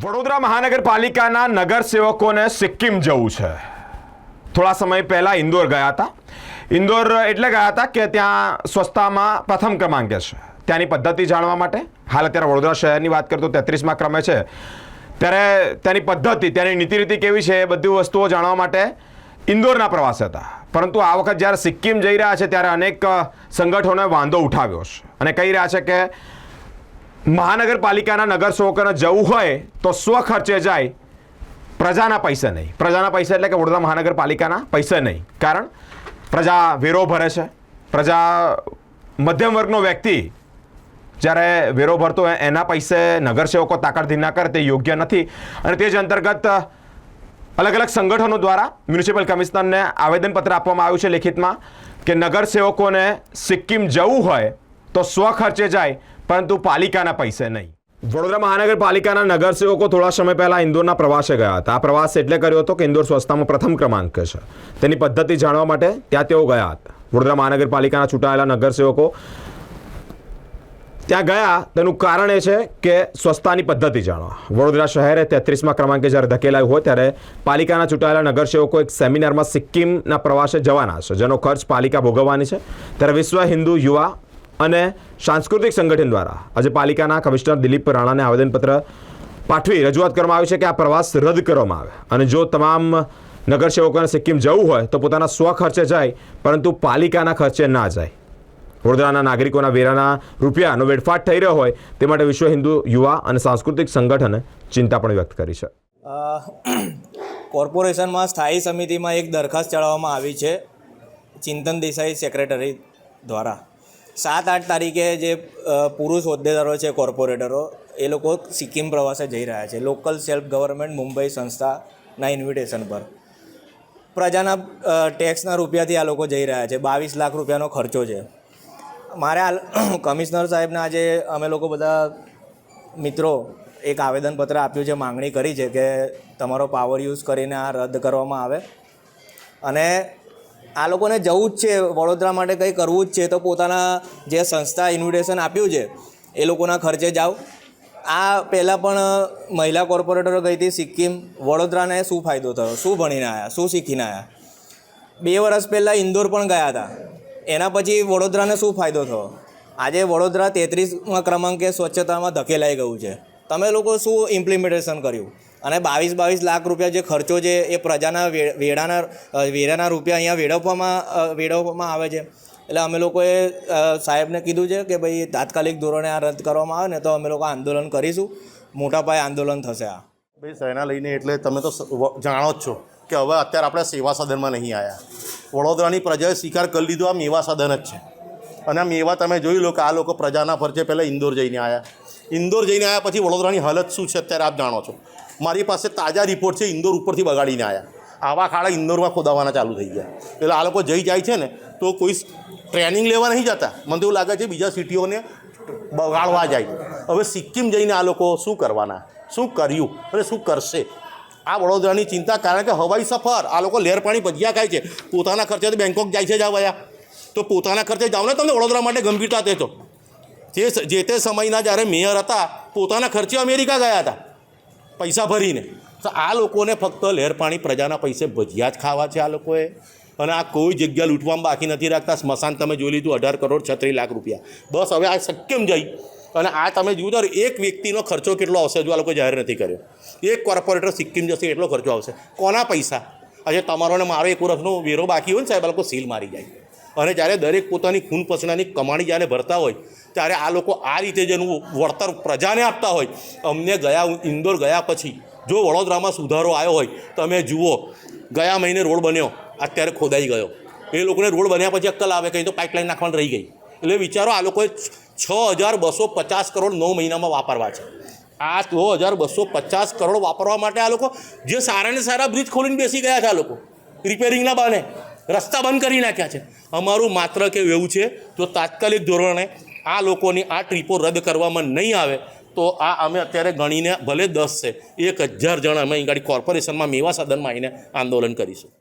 વડોદરા મહાનગરપાલિકાના નગરસેવકોને સિક્કિમ જવું છે. થોડા સમય પહેલા ઇન્દોર ગયા હતા. ઇન્દોર એટલે ગયા હતા કે ત્યાં સ્વચ્છતામાં પ્રથમ ક્રમાંકે છે. ત્યાંની પદ્ધતિ જાણવા માટે હાલ અત્યારે વડોદરા શહેરની વાત કરતો 33મા ક્રમે છે. ત્યારે ત્યાંની પદ્ધતિ, ત્યાંની નીતિ કેવી છે એ બધી વસ્તુઓ જાણવા માટે ઇન્દોરના પ્રવાસે હતા. પરંતુ આ વખત જ્યારે સિક્કિમ જઈ રહ્યા છે ત્યારે અનેક સંગઠનોએ વાંધો ઉઠાવ્યો છે અને કહી રહ્યા છે કે મહાનગરપાલિકાના નગરસેવકોને જવું હોય તો સ્વખર્ચે જાય, પ્રજાના પૈસે નહીં. પ્રજાના પૈસા એટલે કે વડોદરા મહાનગરપાલિકાના પૈસે નહીં. કારણ પ્રજા વેરો ભરે છે. પ્રજા મધ્યમ વર્ગનો વ્યક્તિ જ્યારે વેરો ભરતો હોય એના પૈસે નગરસેવકો તાકડધીર ના કરે તે યોગ્ય નથી. અને તે જ અંતર્ગત અલગ અલગ સંગઠનો દ્વારા મ્યુનિસિપલ કમિશનરને આવેદનપત્ર આપવામાં આવ્યું છે લેખિતમાં કે નગરસેવકોને સિક્કિમ જવું હોય તો સ્વખર્ચે જાય, પરંતુ પાલિકાના પૈસે નહીં. વડોદરા મહાનગરપાલિકાના નગરસેવકો થોડા સમય પહેલા ઇન્દોરના પ્રવાસે ગયા હતા. આ પ્રવાસ એટલે કર્યો હતો કે ઇન્દોર સ્વચ્છતામાં પ્રથમ ક્રમાંકે છે. તેની પદ્ધતિ જાણવા માટે ત્યાં તેઓ ગયા હતા. વડોદરા મહાનગરપાલિકાના ચૂંટાયેલા નગરસેવકો ત્યાં ગયા તેનું કારણ એ છે કે સ્વચ્છતાની પદ્ધતિ જાણવા. વડોદરા શહેરે 33મા ક્રમાંકે જ્યારે ધકેલાયું હોય ત્યારે પાલિકાના ચૂંટાયેલા નગરસેવકો એક સેમિનારમાં સિક્કિમના પ્રવાસે જવાના છે, જેનો ખર્ચ પાલિકા ભોગવવાની છે. ત્યારે વિશ્વ હિન્દુ યુવા અને સાંસ્કૃતિક સંગઠન દ્વારા આજે પાલિકાના કમિશનર દિલીપ રાણાને આવેદનપત્ર પાઠવી રજૂઆત કરવામાં આવી છે કે આ પ્રવાસ રદ કરવામાં આવે અને જો તમામ નગરસેવકોને સિક્કિમ જવું હોય તો પોતાના સ્વખર્ચે જાય, પરંતુ પાલિકાના ખર્ચે ના જાય. વડોદરાના નાગરિકોના વેરાના રૂપિયાનો વેડફાટ થઈ રહ્યો હોય તે માટે વિશ્વ હિન્દુ યુવા અને સાંસ્કૃતિક સંગઠને ચિંતા પણ વ્યક્ત કરી છે. કોર્પોરેશનમાં સ્થાયી સમિતિમાં એક દરખાસ્ત ચડાવવામાં આવી છે ચિંતન દેસાઈ સેક્રેટરી દ્વારા. 7-8 તારીખે જે પુરુષ હોદ્દેદારો છે, કોર્પોરેટરો, એ લોકો સિક્કિમ પ્રવાસે જઈ રહ્યા છે લોકલ સેલ્ફ ગવર્મેન્ટ મુંબઈ સંસ્થાના ઇન્વિટેશન પર. પ્રજાના ટેક્સના રૂપિયાથી આ લોકો જઈ રહ્યા છે. 22 લાખ રૂપિયાનો ખર્ચો છે. મારે આ કમિશનર સાહેબને આજે અમે લોકો બધા મિત્રો એક આવેદનપત્ર આપ્યું છે, માંગણી કરી છે કે તમારો પાવર યુઝ કરીને આ રદ કરવામાં આવે અને આ લોકોને જવું જ છે, વડોદરા માટે કંઈ કરવું જ છે તો પોતાના જે સંસ્થા ઇન્વિટેશન આપ્યું છે એ લોકોના ખર્ચે જાઓ. આ પહેલાં પણ મહિલા કોર્પોરેટરો ગઈ હતી સિક્કિમ. વડોદરાને શું ફાયદો થયો? શું ભણીને આવ્યા? શું શીખીને આવ્યા? 2 વર્ષ પહેલાં ઇન્દોર પણ ગયા હતા. એના પછી વડોદરાને શું ફાયદો થયો? આજે વડોદરા 33મા ક્રમાંકે સ્વચ્છતામાં ધકેલાઈ ગયું છે. તમે લોકો શું ઇમ્પ્લિમેન્ટેશન કર્યું? અને 22 લાખ રૂપિયા જે ખર્ચો છે એ પ્રજાના વેરાના રૂપિયા અહીંયા વેડવવામાં આવે છે. એટલે અમે લોકોએ સાહેબને કીધું છે કે ભાઈ તાત્કાલિક ધોરણે આ રદ કરવામાં આવે ને તો અમે લોકો આંદોલન કરીશું. મોટા પાયે આંદોલન થશે. આ ભાઈ શહેરના લઈને એટલે તમે તો જાણો જ છો કે હવે અત્યારે આપણે સેવા સદનમાં નહીં આવ્યા. વડોદરાની પ્રજાએ સ્વીકાર કરી લીધો આ મેવા સદન જ છે. અને આ મેવા તમે જોઈ લો કે આ લોકો પ્રજાના ફરજે પહેલાં ઇન્દોર જઈને આવ્યા. ઇન્દોર જઈને આવ્યા પછી વડોદરાની હાલત શું છે અત્યારે આપ જાણો છો. મારી પાસે તાજા રિપોર્ટ છે. ઇન્દોર ઉપરથી બગાડીને આવ્યા. આવા ખાડા ઇન્દોરમાં ખોદાવાના ચાલુ થઈ ગયા. એટલે આ લોકો જઈ જાય છે ને તો કોઈ ટ્રેનિંગ લેવા નહીં જતા. મને તો એવું લાગે છે બીજા સિટીઓને બગાડવા જાય. હવે સિક્કિમ જઈને આ લોકો શું કરવાના, શું કર્યું અને શું કરશે? આ વડોદરાની ચિંતા. કારણ કે હવાઈ સફર આ લોકો લેર પાણી ભજીયા ખાય છે. પોતાના ખર્ચે તો બેંકોક જાય છે જાવયા. તો પોતાના ખર્ચે જાઓ ને. તમને વડોદરા માટે ગંભીરતા તે તો જે તે સમયના જ્યારે મેયર હતા પોતાના ખર્ચે અમેરિકા ગયા હતા પૈસા ભરીને. તો આ લોકોને ફક્ત લેર પાણી પ્રજાના પૈસે ભજીયા જ ખાવા છે આ લોકોએ. અને આ કોઈ જગ્યા લૂંટવામાં બાકી નથી રાખતા. સ્મશાન તમે જોઈ લીધું 18 કરોડ 36 લાખ રૂપિયા. બસ હવે આ સિક્કિમ જઈ અને આ તમે જુઓ તો એક વ્યક્તિનો ખર્ચો કેટલો આવશે જો આ લોકો જાહેર નથી કર્યો. એક કોર્પોરેટર સિક્કિમ જશે એટલો ખર્ચો આવશે. કોના પૈસા? આજે તમારો ને મારો 1 વર્ષનો વેરો બાકી હોય ને સાહેબ, આ લોકો સીલ મારી જાય. અને જ્યારે દરેક પોતાની ખૂન પસીનાની કમાણી જ્યારે ભરતા હોય ત્યારે આ લોકો આ રીતે જેનું વળતર પ્રજાને આપતા હોય. અમને ઇન્દોર ગયા પછી જો વડોદરામાં સુધારો આવ્યો હોય તમે જુઓ, ગયા મહિને રોડ બન્યો, અત્યારે ખોદાઈ ગયો. એ લોકોને રોડ બન્યા પછી અક્કલ આવે, કંઈ તો પાઇપલાઇન નાખવાની રહી ગઈ. એટલે વિચારો, આ લોકોએ 6250 કરોડ 9 મહિનામાં વાપરવા છે. આ 6250 કરોડ વાપરવા માટે આ લોકો જે સારાને સારા બ્રિજ ખોલીને બેસી ગયા છે. આ લોકો રિપેરિંગના બહાને રસ્તા બંધ કરી નાખ્યા છે. અમારું માત્ર કે એવું છે તો તાત્કાલિક ધોરણે આ લોકોની આ ટ્રીપો રદ કરવામાં નહીં આવે તો આ અમે અત્યારે ગણીને ભલે 10 છે 1000 જણ અમે અહીં ગાડી કોર્પોરેશનમાં મેવા સદનમાં આવીને આંદોલન કરીશું.